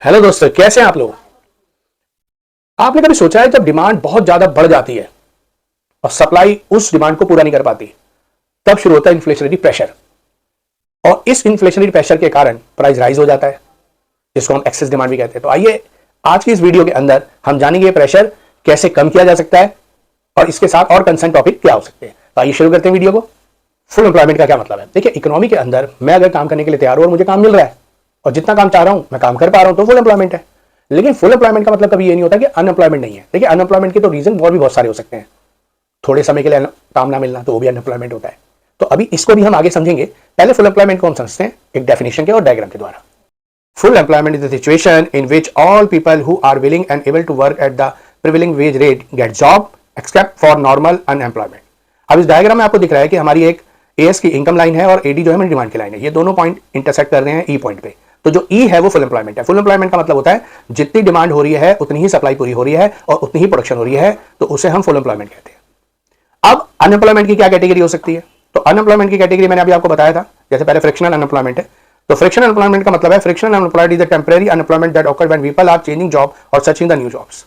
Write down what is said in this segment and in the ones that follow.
Hello दोस्तों, कैसे हैं आप लोग। आपने कभी सोचा है जब डिमांड बहुत ज्यादा बढ़ जाती है और सप्लाई उस डिमांड को पूरा नहीं कर पाती, तब शुरू होता है इन्फ्लेशनरी प्रेशर। और इस इन्फ्लेशनरी प्रेशर के कारण प्राइस राइज हो जाता है, जिसको हम एक्सेस डिमांड भी कहते हैं। तो आइए आज की इस वीडियो के अंदर हम जानेंगे ये प्रेशर कैसे कम किया जा सकता है और इसके साथ और कंसर्न टॉपिक क्या हो सकते हैं। तो आइए शुरू करते हैं वीडियो को। फुल एम्प्लॉयमेंट का क्या मतलब है। देखिए, इकोनॉमी के अंदर मैं अगर काम करने के लिए तैयार हूं और मुझे काम मिल रहा है और जितना काम चाह रहा हूं मैं काम कर पा रहा हूं, तो फुल एम्प्लॉयमेंट है। लेकिन फुल एम्प्लॉयमेंट का मतलब कभी ये नहीं होता कि अनएम्प्लॉयमेंट नहीं है। देखिए, अनएम्प्लॉयमेंट के तो रीजन और भी बहुत सारे हो सकते हैं। थोड़े समय के लिए काम ना मिलना, तो वो भी अनएम्प्लॉयमेंट होता है। तो अभी इसको भी हम आगे समझेंगे। पहले फुल एम्प्लॉयमेंट को हम समझते हैं एक डेफिनेशन के और डायग्राम के द्वारा। Full employment is the situation in which all people who are willing and able to work at the prevailing wage rate get job except for normal unemployment. अब इस डायग्राम में आपको दिख रहा है कि हमारी एक एएस की इनकम लाइन है और एडी जो है हमारी डिमांड की लाइन है। ये दोनों पॉइंट इंटरसेक्ट कर रहे हैं ई पॉइंट पे। तो जो ई है वो फुल एम्प्लॉयमेंट है। फुल एम्प्लॉयमेंट का मतलब होता है जितनी डिमांड हो रही है उतनी ही सप्लाई पूरी हो रही है और उतनी ही प्रोडक्शन हो रही है, तो उसे हम फुल एम्प्लॉयमेंट कहते हैं। अब अनएम्प्लॉयमेंट की क्या कैटेगरी हो सकती है। तो अनएम्प्लॉयमेंट की कैटेगरी मैंने अभी आपको बताया था। जैसे पहले फ्रिक्शनल अनएम्प्लॉयमेंट है। तो फ्रिक्शनल अनएम्प्लॉयमेंट का मतलब है frictional unemployed is the temporary unemployment that occur when people are changing job और सर्चिंग द न्यू जॉब्स।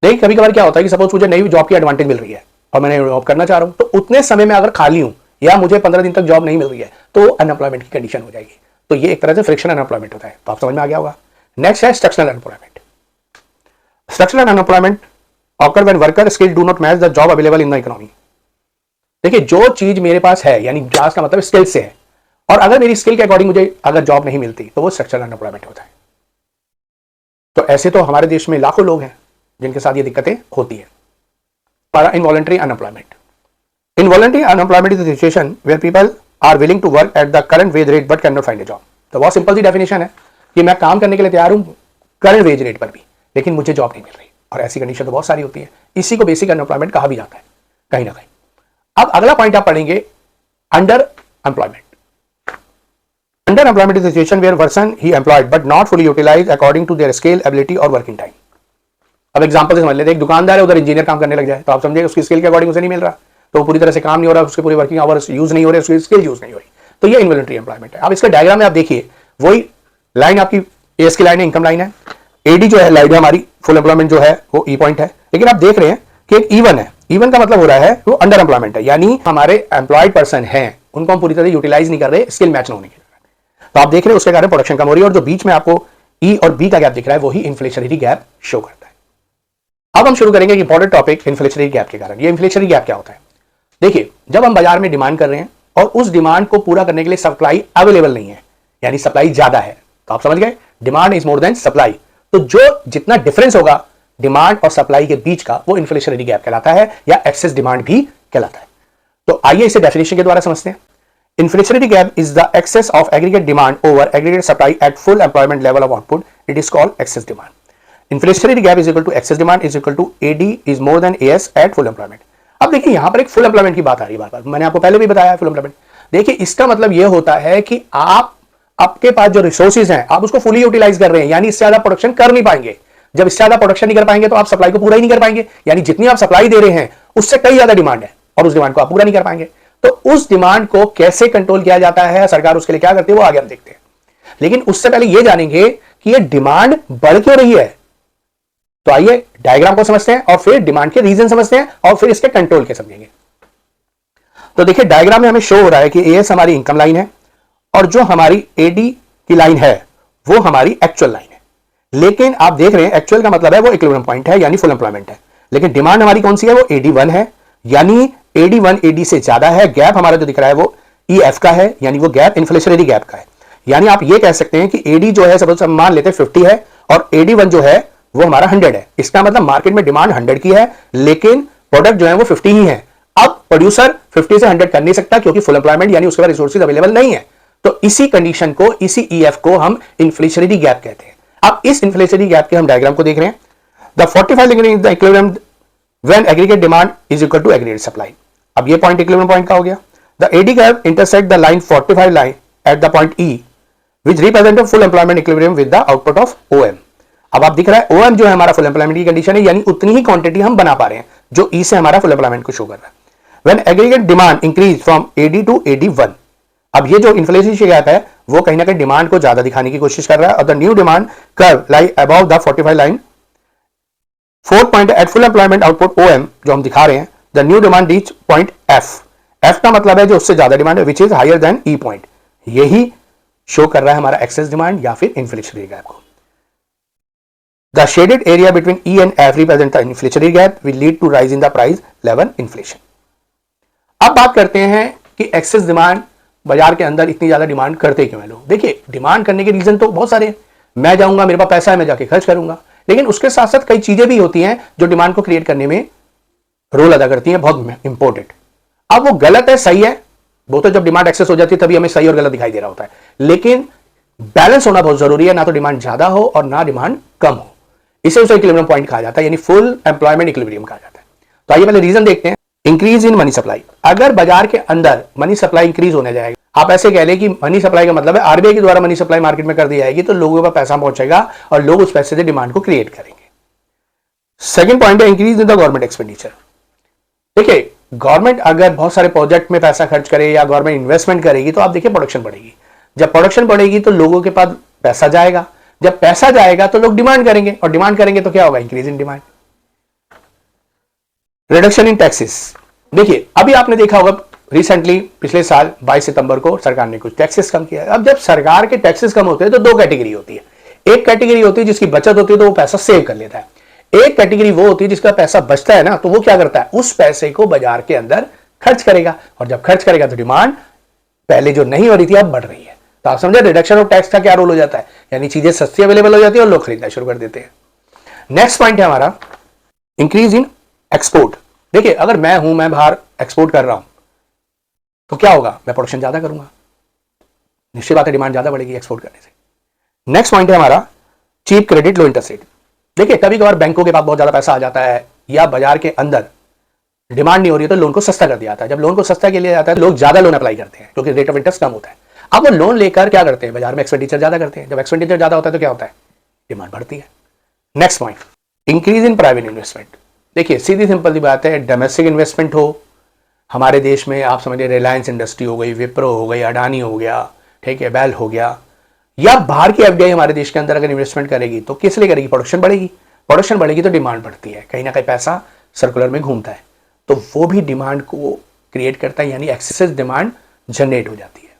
देखिए, कभी कभार क्या होता है कि सपोज मुझे नई जॉब की एडवांटेज मिल रही है और मैंने जॉब करना चाह रहा हूं, तो उतने समय में अगर खाली हूं या मुझे 15 दिन तक जॉब नहीं मिल रही है, तो अनएम्प्लॉयमेंट की कंडीशन हो जाएगी। तो ये एक तरह से फ्रिक्शनल अनएम्प्लॉयमेंट होता है। तो आप समझ में आ गया होगा। नेक्स्ट है structural unemployment. Structural unemployment occur when worker skill do not match the job available in the economy. देखिए, जो चीज मेरे पास है, यानी क्लास का मतलब स्किल से है, और अगर मेरी स्किल के अकॉर्डिंग मुझे अगर जॉब नहीं मिलती, तो वो स्ट्रक्चरल अनएम्प्लॉयमेंट होता है। तो ऐसे तो हमारे देश में लाखों लोग हैं जिनके साथ ये दिक्कतें होती है। पर involuntary unemployment. Involuntary unemployment is a situation where people are willing to work at the current wage rate but cannot find a job. तो बहुत सिंपल सी डेफिनेशन है कि मैं काम करने के लिए तैयार हूं करंट वेज रेट पर भी, लेकिन मुझे जॉब नहीं मिल रही। और ऐसी कंडीशन तो बहुत सारी होती है। इसी को बेसिक अनएम्प्लॉयमेंट कहा भी जाता है कहीं ना कहीं। अब अगला पॉइंट आप पढ़ेंगे under employment. Under employment is situation where person he employed but not fully utilize according to their skill ability और वर्किंग टाइम। अब एग्जांपल से समझ लेते हैं, एक दुकानदार है, उधर इंजीनियर काम करने लग जाए, तो आप समझिए उसकी स्किल के अकॉर्डिंग उसे नहीं मिल रहा, तो पूरी तरह से काम नहीं हो रहा, उसके पूरी वर्किंग आवर्स यूज नहीं हो रहे, उसकी स्किल यूज नहीं हो रही। तो ये इनवॉलंटरी एम्प्लॉयमेंट है। अब इसका डायग्राम में आप देखिए, वही लाइन आपकी एएस की लाइन है, इनकम लाइन है। एडी जो है लाइन है हमारी, फुल एम्प्लॉयमेंट जो है वो ई पॉइंट है। लेकिन आप देख रहे हैं कि एक E1 है। E1 का मतलब हो रहा है वो अंडर एम्प्लॉयमेंट है, यानी हमारे एम्प्लॉयड पर्सन है, उनको हम पूरी तरह यूटिलाइज नहीं कर रहे, स्किल मैच न होने के कारण। तो आप देख रहे हैं उसके कारण प्रोडक्शन कम हो रही है, और जो बीच में आपको ई और बी का गैप दिख रहा है वही इन्फ्लेशनरी गैप शो करता है। अब हम शुरू करेंगे इंपॉर्टेंट टॉपिक इन्फ्लेशनरी गैप के कारण। ये इन्फ्लेशनरी गैप क्या होता है। देखिए, जब हम बाजार में डिमांड कर रहे हैं और उस डिमांड को पूरा करने के लिए सप्लाई अवेलेबल नहीं है, यानी सप्लाई ज्यादा है, तो आप समझ गए demand is more then supply. तो जो जितना डिफरेंस होगा डिमांड और सप्लाई के बीच का, वो इन्फ्लेशनरी गैप कहलाता है या एक्सेस डिमांड भी कहलाता है। तो आइए इसे डेफिनेशन के द्वारा समझते हैं। Inflationary gap is the excess of aggregate demand over aggregate supply at full employment level of output. It is called excess demand. Inflationary gap is equal to excess demand is equal to AD is more than AS at full employment. अब देखिए, यहां पर एक full employment की बात आ रही है बार-बार, मैंने आपको पहले भी बताया फुल एम्प्लॉयमेंट। देखिए, इसका मतलब यह होता है कि आपके पास जो रिसोर्सेज हैं आप उसको फुली यूटिलाइज कर रहे हैं, यानी इससे ज्यादा प्रोडक्शन कर नहीं पाएंगे। जब इससे ज्यादा प्रोडक्शन नहीं कर पाएंगे तो आप सप्लाई को पूरा ही नहीं कर पाएंगे, यानी जितनी आप सप्लाई दे रहे हैं उससे कई ज्यादा डिमांड है और उस डिमांड को आप पूरा नहीं कर पाएंगे। तो उस डिमांड को कैसे कंट्रोल किया जाता है, सरकार उसके लिए क्या करती है, वो आगे हम देखते हैं। लेकिन उससे पहले यह जानेंगे कि यह डिमांड बढ़ क्यों रही है। तो आइए डायग्राम को समझते हैं और फिर डिमांड के रीजन समझते हैं और फिर इसके कंट्रोल के समझेंगे। तो देखिए, डायग्राम में हमें शो हो रहा है कि एएस हमारी इनकम लाइन है और जो हमारी एडी की लाइन है वो हमारी एक्चुअल लाइन है। लेकिन आप देख रहे हैं एक्चुअल का मतलब है वो इक्विलिब्रियम पॉइंट है, यानी फुल एम्प्लॉयमेंट है। लेकिन डिमांड हमारी कौन सी है, वो AD1 है, यानी AD1 AD से ज्यादा है। गैप हमारा जो दिख रहा है वो EF का है, यानी वो गैप इन्फ्लेशनरी गैप का है। यानी आप ये कह सकते हैं कि AD जो है सपोज मान लेते हैं 50 है और AD1 जो है वो हमारा 100 है। इसका मतलब मार्केट में डिमांड 100 की है, लेकिन प्रोडक्ट जो है वो 50 ही है। अब प्रोड्यूसर 50 से 100 कर नहीं सकता क्योंकि फुल एम्प्लॉयमेंट यानी उसके पास रिसोर्सेज अवेलेबल नहीं है। तो इसी कंडीशन को, इसी EF को हम इन्फ्लेशनरी गैप कहते हैं। अब इस इन्फ्लेशनरी गैप के हम डायग्राम को देख रहे हैं। The 45 degree is the equilibrium when aggregate demand is equal to aggregate supply. अब ये पॉइंट इक्विलिब्रियम पॉइंट का हो गया। The AD gap intersect the line 45 line at the point E which represent full employment equilibrium with the output of OM। अब आप दिख रहा है OM जो है हमारा फुल एम्प्लॉयमेंट की कंडीशन है, यानी उतनी ही क्वांटिटी हम बना पा रहे हैं जो E से हमारा फुल एम्प्लॉयमेंट को शो कर रहा है। When aggregate demand increase from AD to AD1, अब ये जो इन्फ्लेशन गैप है वो कहीं ना कहीं डिमांड को ज्यादा दिखाने की कोशिश कर रहा है और the new demand curve lie above the 45 line. 4 point at full employment output OM जो हम दिखा रहे हैं, the new demand reach point F. F का मतलब है जो उससे ज्यादा डिमांड है, which is higher than E point. यही शो कर रहा है हमारा एक्सेस डिमांड या फिर इन्फ्लेशनरी गैप को। The shaded area between E and F represent the inflationary gap will lead to rise in the price level inflation. अब बात करते हैं कि एक्सेस डिमांड बाजार के अंदर इतनी ज्यादा डिमांड करते क्यों हैं लोग। देखिए डिमांड करने के रीजन तो बहुत सारे हैं। मैं जाऊंगा, मेरे पास पैसा है, मैं जाके खर्च करूंगा, लेकिन उसके साथ साथ कई चीजें भी होती हैं जो डिमांड को क्रिएट करने में रोल अदा करती हैं, बहुत इंपॉर्टेंट। अब वो गलत है सही है, वो तो जब डिमांड एक्सेस हो जाती है तभी हमें सही और गलत दिखाई दे रहा होता है, लेकिन बैलेंस होना बहुत जरूरी है, ना तो डिमांड ज्यादा हो और ना डिमांड कम हो। इसे उसे इक्विलिब्रियम पॉइंट कहा जाता है, यानी फुल एम्प्लॉयमेंट इक्विलिब्रियम कहा जाता है। तो आइए पहले रीजन देखते हैं। Increase in money supply. अगर बाजार के अंदर मनी सप्लाई इंक्रीज होने जाएगा, आप ऐसे कह लें कि मनी सप्लाई का मतलब है आरबीआई के द्वारा मनी सप्लाई मार्केट में कर दी जाएगी, तो लोगों का पैसा पहुंचेगा और लोग उस पैसे से डिमांड को क्रिएट करेंगे। सेकंड पॉइंट है increase in the government expenditure. देखिए गवर्नमेंट अगर बहुत सारे प्रोजेक्ट में पैसा खर्च करे या गवर्नमेंट इन्वेस्टमेंट करेगी तो आप देखिए प्रोडक्शन बढ़ेगी। जब प्रोडक्शन बढ़ेगी तो लोगों के पास पैसा जाएगा, जब पैसा जाएगा तो लोग डिमांड करेंगे और डिमांड करेंगे तो क्या होगा, increase in demand. Reduction in taxes. देखिए अभी आपने देखा होगा रिसेंटली पिछले साल 22 सितंबर को सरकार ने कुछ टैक्सेस कम किया है। अब जब सरकार के टैक्सेस कम होते हैं तो दो कैटेगरी होती है। एक कैटेगरी होती है जिसकी बचत होती है तो वो पैसा सेव कर लेता है, एक कैटेगरी वो होती है जिसका पैसा बचता है ना, तो वो क्या करता है, उस पैसे को बाजार के अंदर खर्च करेगा और जब खर्च करेगा तो डिमांड पहले जो नहीं हो रही थी अब बढ़ रही है। तो आप समझे रिडक्शन ऑफ टैक्स का क्या रोल हो जाता है, यानी चीजें सस्ती अवेलेबल हो जाती है और लोग खरीदना शुरू कर देते हैं। नेक्स्ट पॉइंट है हमारा इंक्रीज इन एक्सपोर्ट। देखिए अगर मैं बाहर एक्सपोर्ट कर रहा हूं तो क्या होगा, मैं प्रोडक्शन ज्यादा करूंगा, निश्चित बात है डिमांड ज्यादा बढ़ेगी एक्सपोर्ट करने से। नेक्स्ट पॉइंट है हमारा cheap credit low interest rate. देखिए कभी कभार बैंकों के पास बहुत ज्यादा पैसा आ जाता है या बाजार के अंदर डिमांड नहीं हो रही है तो लोन को सस्ता कर दिया जाता है। जब लोन को सस्ता के लिए जाता है लोग ज्यादा लोन अप्लाई करते हैं क्योंकि रेट ऑफ इंटरेस्ट कम होता है। अब वो लोन लेकर क्या करते हैं, बाजार में एक्सपेंडिचर ज्यादा करते हैं। जब एक्सपेंडिचर ज्यादा होता है तो क्या होता है, डिमांड बढ़ती है। Next point increase in private investment. देखिए सीधी सिंपल सी बात है, डोमेस्टिक इन्वेस्टमेंट हो हमारे देश में, आप समझिए रिलायंस इंडस्ट्री हो गई, विप्रो हो गई, अडानी हो गया, ठीक है, बेल हो गया, या बाहर की एफडीआई हमारे देश के अंदर अगर इन्वेस्टमेंट करेगी तो किस लिए करेगी, प्रोडक्शन बढ़ेगी। प्रोडक्शन बढ़ेगी तो डिमांड बढ़ती है, कहीं ना कहीं पैसा सर्कुलर में घूमता है तो वो भी डिमांड को क्रिएट करता है, यानी एक्सेसिव डिमांड जनरेट हो जाती है।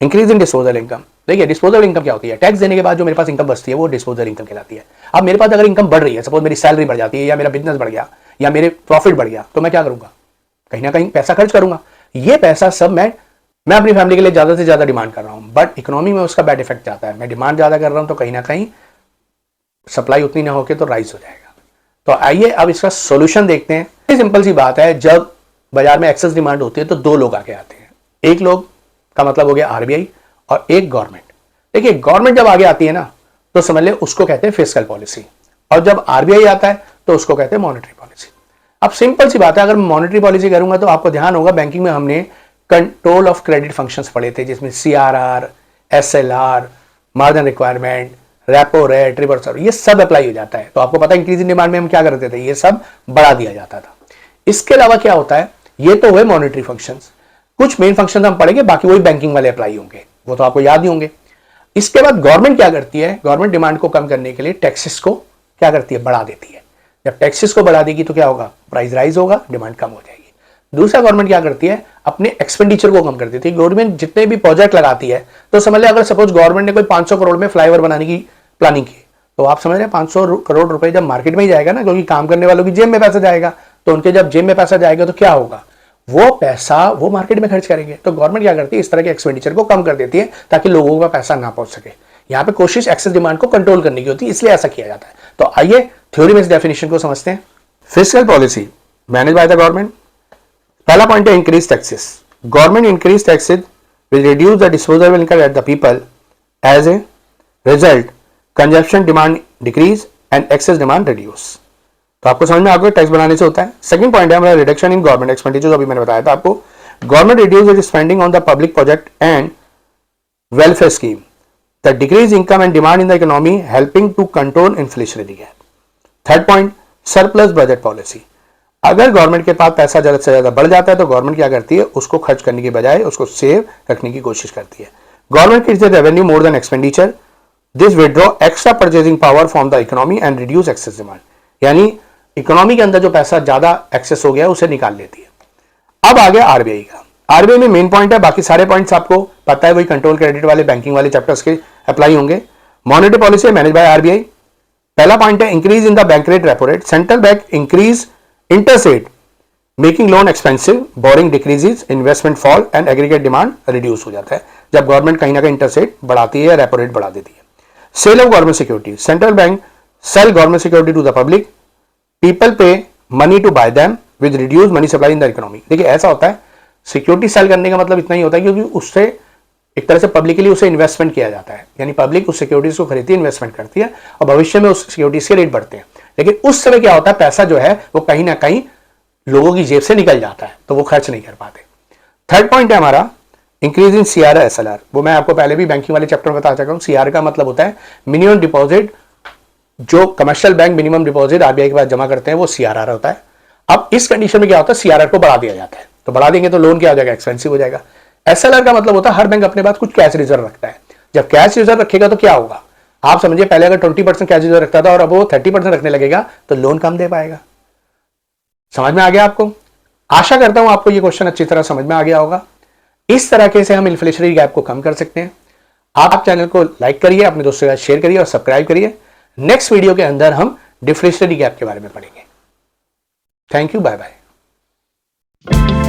Increase in disposal income. देखिए डिस्पोजल इनकम क्या होती है, टैक्स देने के बाद जो मेरे पास इनकम बचती है वो डिस्पोजल इनकम कहलाती है। अब मेरे पास अगर इनकम बढ़ रही है, सपोज मेरी सैलरी बढ़ जाती है या मेरा बिजनेस बढ़ गया या मेरे प्रॉफिट बढ़ गया, तो मैं क्या करूंगा, कहीं ना कहीं पैसा खर्च करूंगा। ये पैसा सब मैं अपनी फैमिली के लिए ज्यादा से ज्यादा डिमांड कर रहा हूं, बट इकोनॉमी में उसका बैड इफेक्ट जाता है। मैं डिमांड ज्यादा कर रहा हूं तो कहीं ना कहीं सप्लाई उतनी ना होकर तो राइज हो जाएगा। तो आइए अब इसका सॉल्यूशन देखते हैं। सिंपल सी बात है, जब बाजार में एक्सेस डिमांड होती है तो दो लोग आगे आते हैं। एक लोग का मतलब हो गया आरबीआई और एक गवर्नमेंट। देखिए गवर्नमेंट जब आगे आती है ना तो समझ ले उसको कहते हैं फिस्कल पॉलिसी, और जब आरबीआई आता है तो उसको कहते हैं मॉनेटरी पॉलिसी। अब सिंपल सी बात है, अगर मॉनेटरी पॉलिसी करूंगा तो आपको ध्यान होगा बैंकिंग में हमने कंट्रोल ऑफ क्रेडिट फंक्शंस पढ़े थे, जिसमें CRR, SLR, margin requirement, repo rate, reverse, ये सब अप्लाई हो जाता है। तो आपको पता है इंक्रीज इन डिमांड में हम क्या करते थे, ये सब बढ़ा दिया जाता था। इसके अलावा क्या होता है, ये तो हुए मॉनेटरी फंक्शंस, कुछ मेन फंक्शन हम पढ़ेंगे, बाकी वही बैंकिंग वाले अप्लाई होंगे, वो तो आपको याद ही होंगे। इसके बाद गवर्नमेंट क्या करती है, गवर्नमेंट डिमांड को कम करने के लिए टैक्सेस को क्या करती है, बढ़ा देती है। जब टैक्सेस को बढ़ा देगी तो क्या होगा, प्राइस राइज होगा, डिमांड कम हो जाएगी। दूसरा गवर्नमेंट क्या करती है, अपने एक्सपेंडिचर को कम कर देती है। गवर्नमेंट जितने भी प्रोजेक्ट लगाती है, तो समझ ले अगर सपोज गवर्नमेंट ने कोई 500 करोड़ में फ्लाईओवर बनाने की प्लानिंग की, तो आप समझ रहे हैं 500 करोड़ रुपए जब मार्केट में ही जाएगा ना, क्योंकि काम करने वालों की जेब में पैसा जाएगा, तो उनके जब जेब में पैसा जाएगा तो क्या होगा, वो पैसा वो मार्केट में खर्च करेंगे। तो गवर्नमेंट क्या करती है, इस तरह के एक्सपेंडिचर को कम कर देती है ताकि लोगों का पैसा ना पहुंच सके। यहां पे कोशिश एक्सेस डिमांड को कंट्रोल करने की होती है, इसलिए ऐसा किया जाता है। तो आइए थ्योरी में इस डेफिनेशन को समझते हैं। Fiscal policy manage by the government. पहला पॉइंट है increase taxes. Government increase taxes will reduce the disposable income at the people, as a result consumption demand decrease and excess demand reduce. तो आपको समझ में आ गया टैक्स बढ़ाने से होता है। सेकंड पॉइंट है हमारा रिडक्शन इन गवर्नमेंट एक्सपेंडिचर, जो अभी मैंने बताया था आपको। Government reduce it spending on the public project and welfare scheme, the decrease income and demand in the economy helping to control inflationary gap. Third point surplus budget policy. अगर government के पास पैसा ज़्यादा से ज़्यादा बढ़ जाता है तो गवर्नमेंट क्या करती है, उसको खर्च करने की बजाय उसको सेव रखने की कोशिश करती है। Government keeps the revenue more than expenditure, this withdraw extra purchasing power from the economy and reduce excess demand, यानी इकोनॉमी के अंदर जो पैसा ज्यादा एक्सेस हो गया उसे निकाल लेती है। अब आ गया आरबीआई का। आरबीआई में मेन पॉइंट है, बाकी सारे पॉइंट्स आपको पता है, वही कंट्रोल क्रेडिट वाले बैंकिंग वाले चैप्टर्स के अप्लाई होंगे। Monetary policy manage by RBI. पहला पॉइंट है increase in the bank rate repo rate, central bank increase interest rate making loan expensive, boring decreases, investment fall and aggregate demand reduce हो जाता है जब government कहीं ना कहीं इंटरेस्ट रेट बढ़ाती है या रेपो रेट बढ़ा देती है। Sale of government security, central bank sale government security to the public, people pay money to buy them with reduce money supply in the economy. देखिए ऐसा होता है, सिक्योरिटी सेल करने का मतलब इतना ही होता है क्योंकि उससे एक तरह से पब्लिकली उसे इन्वेस्टमेंट किया जाता है, यानी पब्लिक उस सिक्योरिटीज को खरीदती है, इन्वेस्टमेंट करती है और भविष्य में उस सिक्योरिटीज के रेट बढ़ते हैं। लेकिन उस समय क्या होता है, पैसा जो है वो कहीं ना कहीं लोगों की जेब से निकल जाता है तो वो खर्च नहीं कर पाते। थर्ड पॉइंट है हमारा इंक्रीज इन सीआर एसएलआर। वो मैं आपको पहले भी बैंकिंग वाले चैप्टर में बता चुका हूं। सीआर का मतलब होता है मिनिमम डिपॉजिट, जो commercial bank minimum deposit RBI के पास जमा करते हैं वो सीआरआर होता है। अब इस कंडीशन में क्या होता है, सीआरआर को बढ़ा दिया जाता है, तो बढ़ा देंगे तो लोन क्या हो जाएगा, एक्सपेंसिव हो जाएगा। एसएलआर का मतलब होता है हर बैंक अपने पास कुछ कैश रिजर्व रखता है। जब कैश रिजर्व रखेगा तो क्या होगा, आप समझिए पहले अगर 20% कैश रिजर्व रखता था और अब वो 30% रखने लगेगा तो लोन कम दे पाएगा। समझ में आ गया आपको? आशा करता हूं आपको ये क्वेश्चन अच्छी तरह समझ में आ गया होगा। इस तरीके से हम इन्फ्लेशनरी गैप को कम कर सकते हैं। आप चैनल को लाइक करिए, अपने दोस्तों के साथ शेयर करिए और सब्सक्राइब करिए। नेक्स्ट वीडियो के अंदर हम डिफ्लेशनरी गैप के बारे में पढ़ेंगे। Thank you, bye bye.